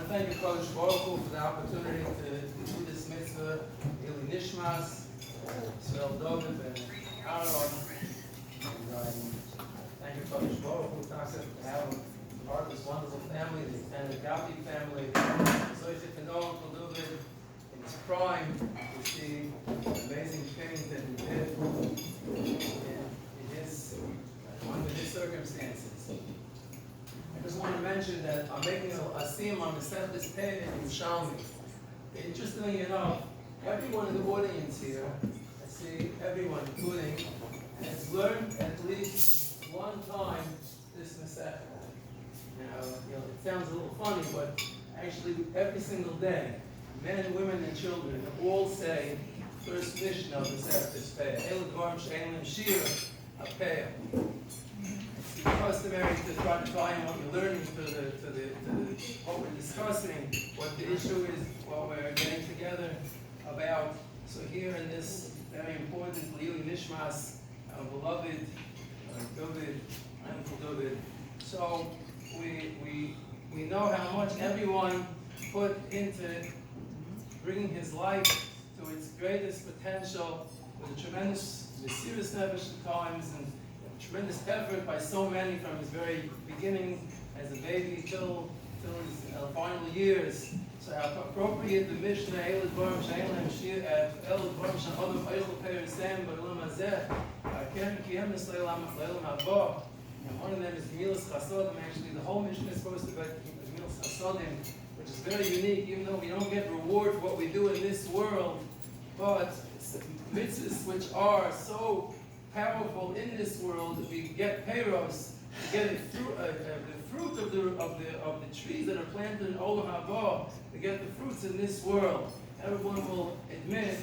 thank you, Kodesh Baruch Hu, for the opportunity to do this mitzvah, Ili Nishmas, Yisroel, David, and Aaron. And thank you, Kodesh Baruch Hu, to have a part of this wonderful family, the extended Gapi family. So if you can know Uncle David in his prime, you see the amazing things that he did under his circumstances. I just want to mention that I'm making a siyum on the Seftis Pei in Yerushalmi. Interestingly enough, everyone in the audience here, I see everyone, including, has learned at least one time this Masechet. It sounds a little funny, but actually every single day, men, women, and children all say first mission of the Seftis Pei. El Dvarim She'ein Shir Apei. It's customary to try to find what you're learning to what we're discussing, what the issue is, what we're getting together about. So here in this very important L'ili Nishmas, our beloved David, Uncle David. So we know how much everyone put into bringing his life to its greatest potential with a tremendous mysterious nefesh at times and tremendous effort by so many from his very beginning as a baby till his final years. So how appropriate the Mishnah, El Dvarim She'ein Shir, El Dvarim She'odom Eichel Perisem B'Olam Hazeh, Ken Kiyem L'Olam Haba. And one of them is Gemilas Chasodim. Actually, the whole Mishnah is supposed to be Gemilas Chasodim, which is very unique, even though we don't get reward for what we do in this world. But mitzvahs which are so powerful in this world, we get peiros, we get the fruit of the trees that are planted in Olam Haba. We get the fruits in this world. Everyone will admit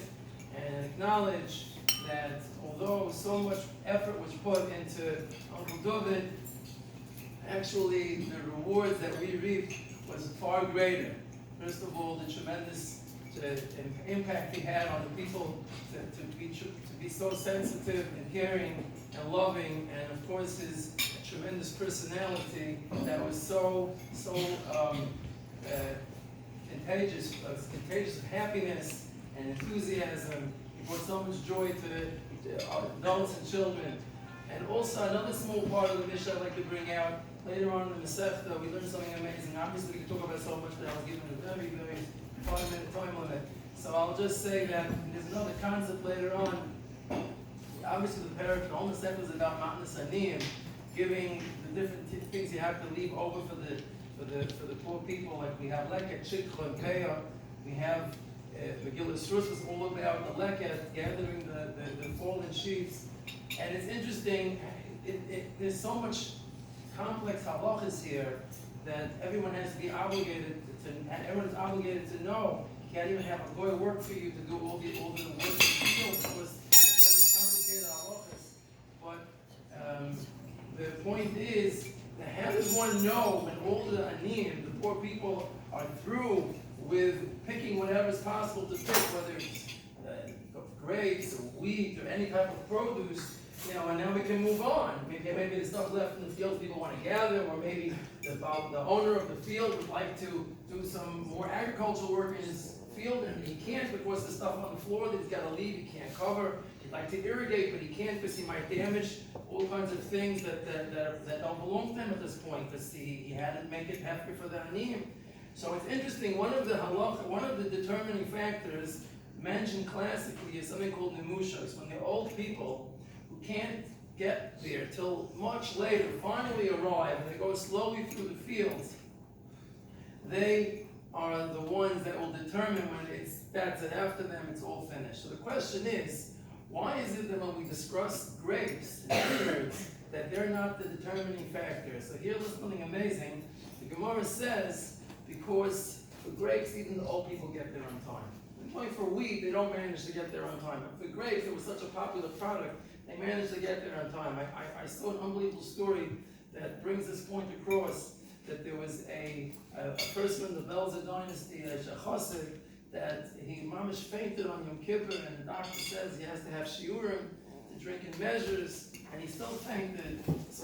and acknowledge that although so much effort was put into Uncle David, actually the rewards that we reaped was far greater. First of all, the tremendous impact he had on the people to be so sensitive and caring and loving, and of course his tremendous personality that was so contagious of happiness and enthusiasm. He brought so much joy to adults and children. And also another small part of the Mishnah I'd like to bring out. Later on in the Masechta, we learned something amazing. Obviously, we can talk about so much that I was given a very, very 5-minute time limit. So I'll just say that there's another concept later on. Obviously, the parak, the whole Masechta is about Matnas Aniyim, giving the different things you have to leave over for the poor people. Like we have Leket, Shikha, and Peah. We have Megillah Rus was all about the Leket, gathering the fallen sheaves. And it's interesting, there's so much complex halachas here that everyone has to be obligated everyone's obligated to know. You can't even have a goy work for you to do all the work in the field because there's so many complicated halachas. But the point is, that how does one know when all the aniyim, the poor people, are through with picking whatever's possible to pick, whether it's grapes or wheat or any type of produce, and now we can move on. Maybe there's stuff left in the field people want to gather, or maybe the owner of the field would like to do some more agricultural work in his field, and he can't because the stuff on the floor that he's got to leave, he can't cover. He'd like to irrigate, but he can't because he might damage all kinds of things that don't belong to him at this point, because he had to make it hefker for the aniyim. So it's interesting, one of the determining factors mentioned classically is something called nemushos, when the old people who can't get there till much later finally arrive and they go slowly through the fields. They are the ones that will determine when that's it, after them it's all finished. So the question is, why is it that when we discuss grapes and vineyards that they're not the determining factor? So here's something amazing. The Gemara says, because for grapes even the old people get there on time. Only for wheat, they don't manage to get there on time. But for grapes, it was such a popular product, they managed to get there on time. I saw an unbelievable story that brings this point across, that there was a person in the Belzer dynasty, a chassid, that he mamish fainted on Yom Kippur, and the doctor says he has to have shiurim to drink in measures, and he still fainted. So